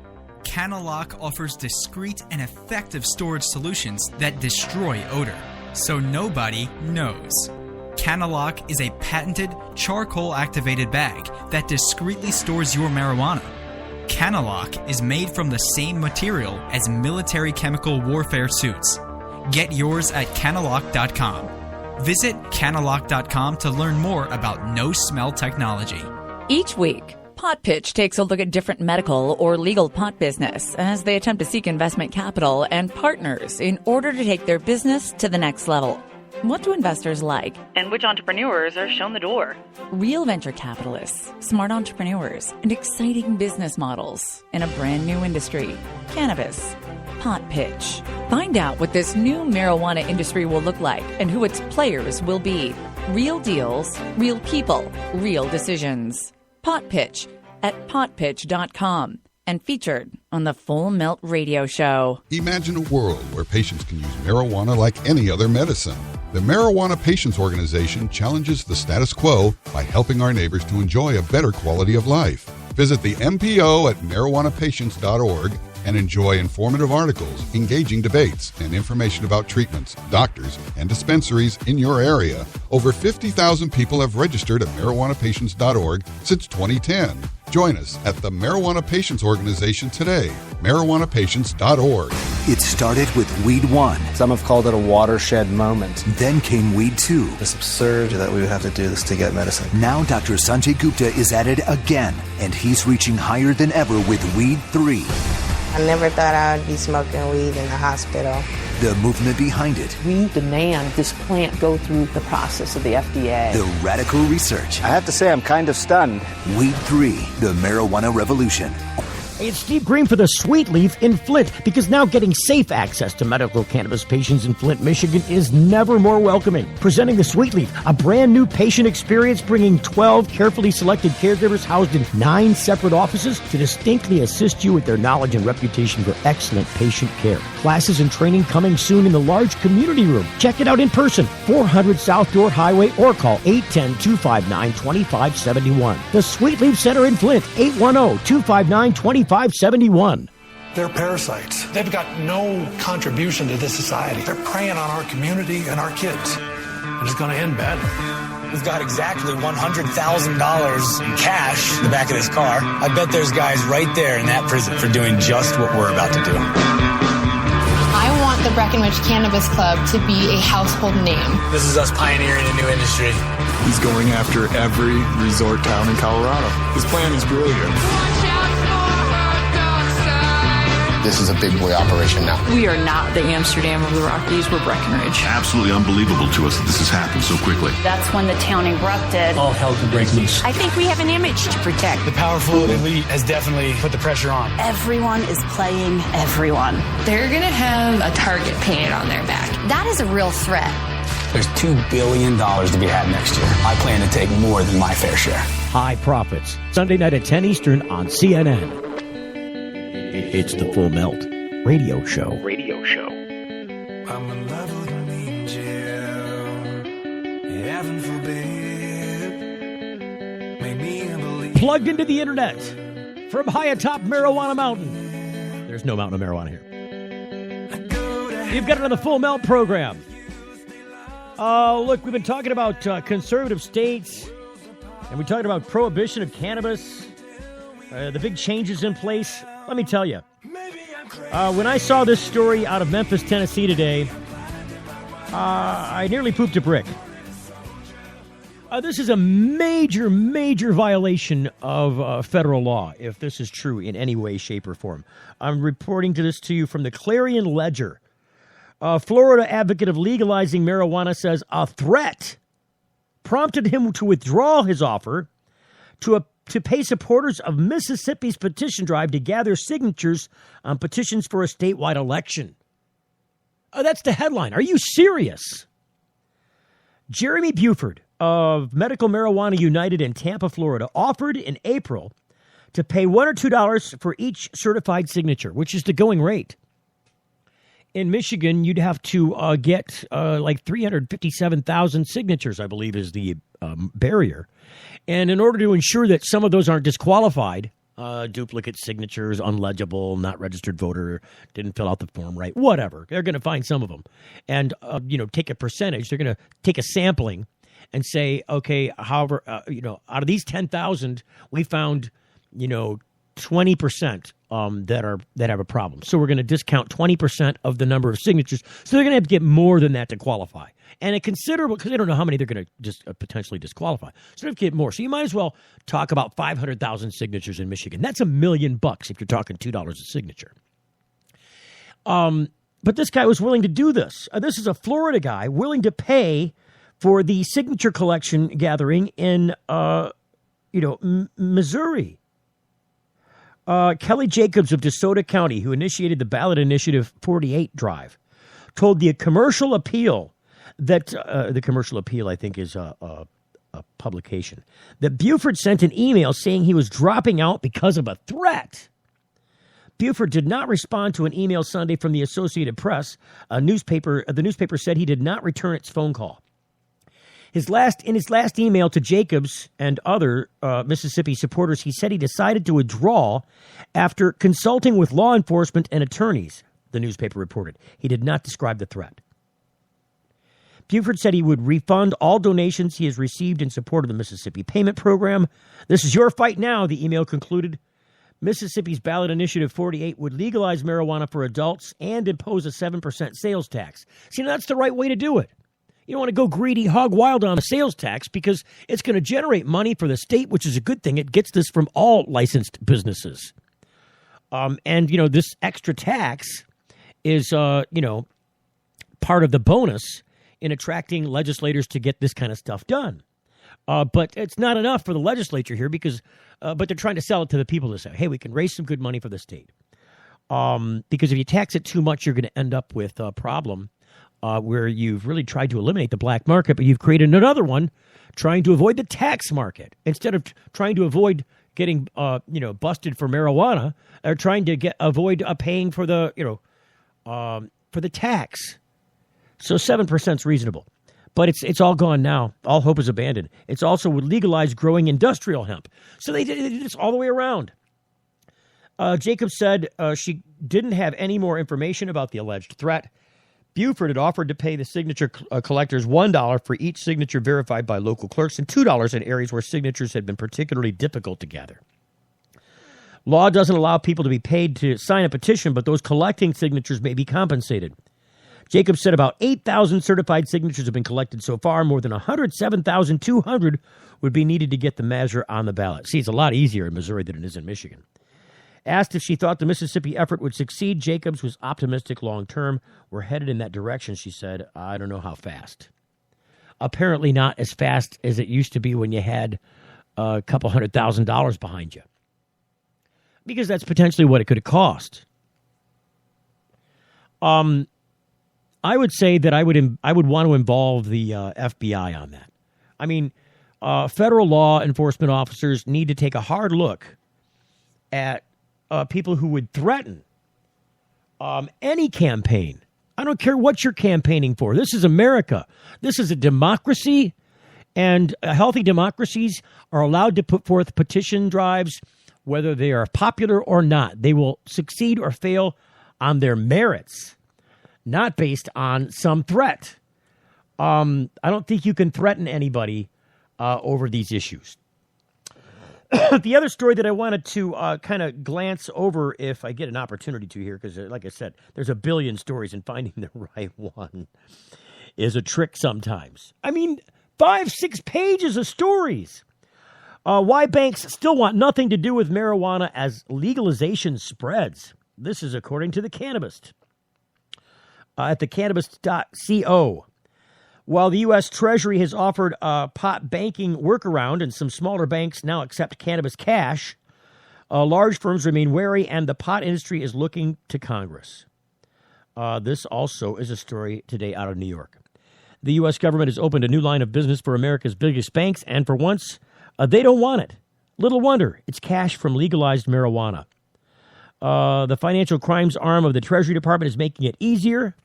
Canalock offers discreet and effective storage solutions that destroy odor, so nobody knows. Canalock is a patented charcoal-activated bag that discreetly stores your marijuana. Canalock is made from the same material as military chemical warfare suits. Get yours at canalock.com. Visit canalock.com to learn more about no-smell technology. Each week, Pot Pitch takes a look at different medical or legal pot business as they attempt to seek investment capital and partners in order to take their business to the next level. What do investors like? And which entrepreneurs are shown the door? Real venture capitalists, smart entrepreneurs, and exciting business models in a brand new industry, cannabis. Pot Pitch. Find out what this new marijuana industry will look like and who its players will be. Real deals, real people, real decisions. Pot Pitch at potpitch.com. And featured on the Full Melt Radio Show. Imagine a world where patients can use marijuana like any other medicine. The Marijuana Patients Organization challenges the status quo by helping our neighbors to enjoy a better quality of life. Visit the MPO at marijuanapatients.org and enjoy informative articles, engaging debates, and information about treatments, doctors, and dispensaries in your area. Over 50,000 people have registered at marijuanapatients.org since 2010. Join us at the Marijuana Patients Organization today, marijuanapatients.org. It started with Weed 1. Some have called it a watershed moment. Then came Weed 2. It's absurd that we would have to do this to get medicine. Now Dr. Sanjay Gupta is at it again, and he's reaching higher than ever with Weed 3. I never thought I would be smoking weed in the hospital. The movement behind it. We demand this plant go through the process of the FDA. The radical research. I have to say I'm kind of stunned. Weed 3, the marijuana revolution. Hey, it's Steve Green for the Sweet Leaf in Flint, because now getting safe access to medical cannabis patients in Flint, Michigan is never more welcoming. Presenting the Sweet Leaf, a brand new patient experience bringing 12 carefully selected caregivers housed in 9 separate offices to distinctly assist you with their knowledge and reputation for excellent patient care. Classes and training coming soon in the large community room. Check it out in person, 400 South Dorr Highway, or call 810-259-2571. The Sweet Leaf Center in Flint, 810-259-2571. 571. They're parasites. They've got no contribution to this society. They're preying on our community and our kids. And it's going to end badly. We've got exactly $100,000 in cash in the back of this car. I bet there's guys right there in that prison for doing just what we're about to do. I want the Breckenridge Cannabis Club to be a household name. This is us pioneering a new industry. He's going after every resort town in Colorado. His plan is brilliant. This is a big boy operation now. We are not the Amsterdam of the Rockies. We're Breckenridge. Absolutely unbelievable to us that this has happened so quickly. That's when the town erupted. All hell can break loose. I think we have an image to protect. The powerful elite has definitely put the pressure on. Everyone is playing everyone. They're going to have a target painted on their back. That is a real threat. There's $2 billion to be had next year. I plan to take more than my fair share. High Profits, Sunday night at 10 Eastern on CNN. It's the Full Melt Radio Show. Radio Show. I'm in love with an angel. Heaven forbid. Make me believe. Plugged into the internet from high atop Marijuana Mountain. There's no mountain of marijuana here. You've got it on the Full Melt program. Look, we've been talking about conservative states, and we're talking about prohibition of cannabis, the big changes in place. Let me tell you, when I saw this story out of Memphis, Tennessee today, I nearly pooped a brick. This is a major, major violation of federal law, if this is true in any way, shape, or form. I'm reporting to you from the Clarion Ledger. Florida advocate of legalizing marijuana says a threat prompted him to withdraw his offer to pay supporters of Mississippi's petition drive to gather signatures on petitions for a statewide election. That's the headline. Are you serious? Jeremy Buford of Medical Marijuana United in Tampa, Florida, offered in April to pay $1 or $2 for each certified signature, which is the going rate. In Michigan, you'd have to get like 357,000 signatures, I believe, is the barrier. And in order to ensure that some of those aren't disqualified, duplicate signatures, unlegible, not registered voter, didn't fill out the form right, whatever, they're going to find some of them and, take a percentage. They're going to take a sampling and say, okay, however, out of these 10,000, we found, 20% that have a problem. So we're going to discount 20% of the number of signatures. So they're going to have to get more than that to qualify. And a considerable, because they don't know how many they're going to just potentially disqualify. So they have to get more. So you might as well talk about 500,000 signatures in Michigan. That's $1 million if you're talking $2 a signature. But this guy was willing to do this. This is a Florida guy willing to pay for the signature collection gathering in, Missouri. Kelly Jacobs of DeSoto County, who initiated the ballot initiative 48 drive, told the Commercial Appeal that the Commercial Appeal, I think, is a publication, that Buford sent an email saying he was dropping out because of a threat. Buford did not respond to an email Sunday from the Associated Press. The newspaper said he did not return its phone call. In his last email to Jacobs and other Mississippi supporters, he said he decided to withdraw after consulting with law enforcement and attorneys, the newspaper reported. He did not describe the threat. Buford said he would refund all donations he has received in support of the Mississippi Payment Program. This is your fight now, the email concluded. Mississippi's ballot initiative 48 would legalize marijuana for adults and impose a 7% sales tax. See, that's the right way to do it. You don't want to go greedy, hog wild on a sales tax because it's going to generate money for the state, which is a good thing. It gets this from all licensed businesses. This extra tax is, part of the bonus in attracting legislators to get this kind of stuff done. But it's not enough for the legislature here but they're trying to sell it to the people to say, hey, we can raise some good money for the state. Because if you tax it too much, you're going to end up with a problem. Where you've really tried to eliminate the black market, but you've created another one trying to avoid the tax market. Instead of trying to avoid getting, busted for marijuana, they're trying to avoid paying for the, for the tax. So 7% is reasonable, but it's all gone now. All hope is abandoned. It's also would legalize growing industrial hemp. So they did this all the way around. Jacobs said she didn't have any more information about the alleged threat. Buford had offered to pay the signature collectors $1 for each signature verified by local clerks and $2 in areas where signatures had been particularly difficult to gather. Law doesn't allow people to be paid to sign a petition, but those collecting signatures may be compensated. Jacobs said about 8,000 certified signatures have been collected so far. More than 107,200 would be needed to get the measure on the ballot. See, it's a lot easier in Missouri than it is in Michigan. Asked if she thought the Mississippi effort would succeed, Jacobs was optimistic long term. We're headed in that direction, she said. I don't know how fast. Apparently not as fast as it used to be when you had a couple $100,000 behind you. Because that's potentially what it could have cost. I would say that I would want to involve the FBI on that. I mean, federal law enforcement officers need to take a hard look at people who would threaten any campaign. I don't care what you're campaigning for. This is America. This is a democracy, and healthy democracies are allowed to put forth petition drives, whether they are popular or not. They will succeed or fail on their merits, not based on some threat. I don't think you can threaten anybody over these issues. The other story that I wanted to kind of glance over, if I get an opportunity to here, because like I said, there's a billion stories, and finding the right one is a trick sometimes. I mean, 5-6 pages of stories. Why banks still want nothing to do with marijuana as legalization spreads. This is according to The Cannabist. At thecannabist.co. While the U.S. Treasury has offered a pot banking workaround and some smaller banks now accept cannabis cash, large firms remain wary, and the pot industry is looking to Congress. This also is a story today out of New York. The U.S. government has opened a new line of business for America's biggest banks, and for once, they don't want it. Little wonder, it's cash from legalized marijuana. The financial crimes arm of the Treasury Department is making it easier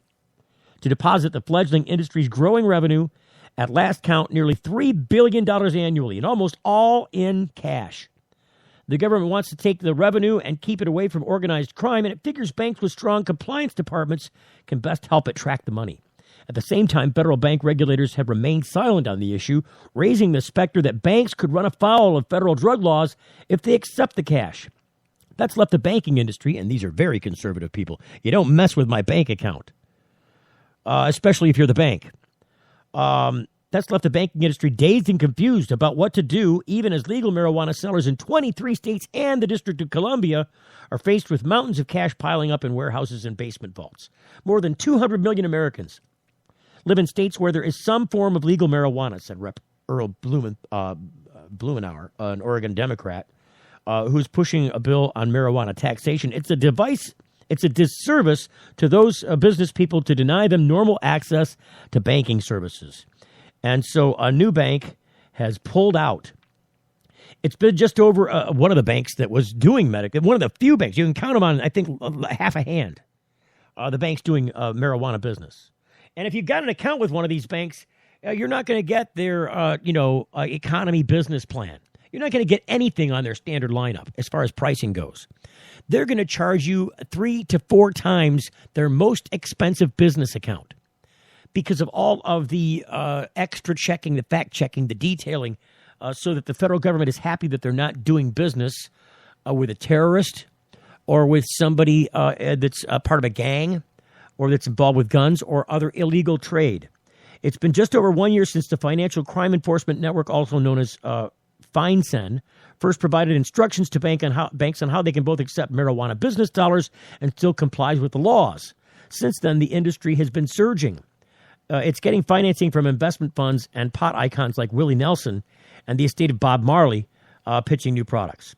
to deposit the fledgling industry's growing revenue. At last count, nearly $3 billion annually, and almost all in cash. The government wants to take the revenue and keep it away from organized crime, and it figures banks with strong compliance departments can best help it track the money. At the same time, federal bank regulators have remained silent on the issue, raising the specter that banks could run afoul of federal drug laws if they accept the cash. That's left the banking industry, and these are very conservative people. You don't mess with my bank account. Especially if you're the bank. That's left the banking industry dazed and confused about what to do, even as legal marijuana sellers in 23 states and the District of Columbia are faced with mountains of cash piling up in warehouses and basement vaults. More than 200 million Americans live in states where there is some form of legal marijuana, said Rep. Earl Blumenauer, an Oregon Democrat, who's pushing a bill on marijuana taxation. It's a disservice to those business people to deny them normal access to banking services. And so a new bank has pulled out. It's been just over one of the banks that was doing medical, one of the few banks. You can count them on, I think, half a hand. The banks doing marijuana business. And if you've got an account with one of these banks, you're not going to get their, economy business plan. You're not going to get anything on their standard lineup as far as pricing goes. They're going to charge you 3 to 4 times their most expensive business account because of all of the extra checking, the fact checking, the detailing, so that the federal government is happy that they're not doing business with a terrorist or with somebody that's part of a gang or that's involved with guns or other illegal trade. It's been just over 1 year since the Financial Crime Enforcement Network, also known as FinCEN, first provided instructions to banks on how they can both accept marijuana business dollars and still complies with the laws. Since then, the industry has been surging. It's getting financing from investment funds and pot icons like Willie Nelson and the estate of Bob Marley pitching new products.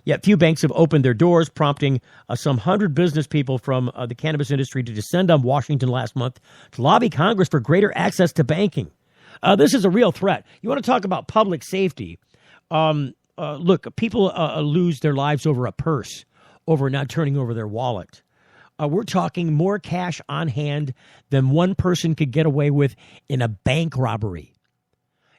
Yet few banks have opened their doors, prompting some 100 business people from the cannabis industry to descend on Washington last month to lobby Congress for greater access to banking. This is a real threat. You want to talk about public safety? Look, people lose their lives over a purse, over not turning over their wallet. We're talking more cash on hand than one person could get away with in a bank robbery.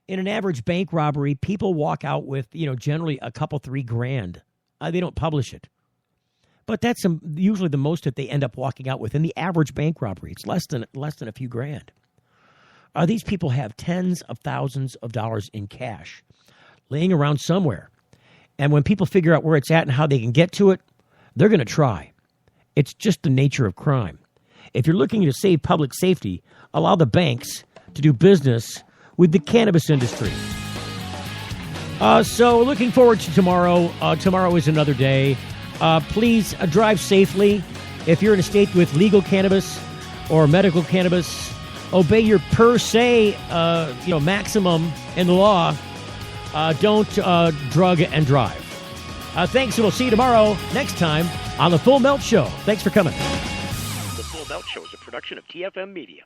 In an average bank robbery, people walk out with, generally a couple, $3,000. They don't publish it. But that's usually the most that they end up walking out with in the average bank robbery. It's less than a few grand. These people have tens of thousands of dollars in cash laying around somewhere. And when people figure out where it's at and how they can get to it, they're going to try. It's just the nature of crime. if you're looking to save public safety, allow the banks to do business with the cannabis industry. So looking forward to tomorrow. Tomorrow is another day. Please drive safely. If you're in a state with legal cannabis or medical cannabis, obey your per se maximum in the law. Don't drug and drive. Thanks, and we'll see you tomorrow next time on The Full Melt Show. Thanks for coming. The Full Melt Show is a production of TFM Media.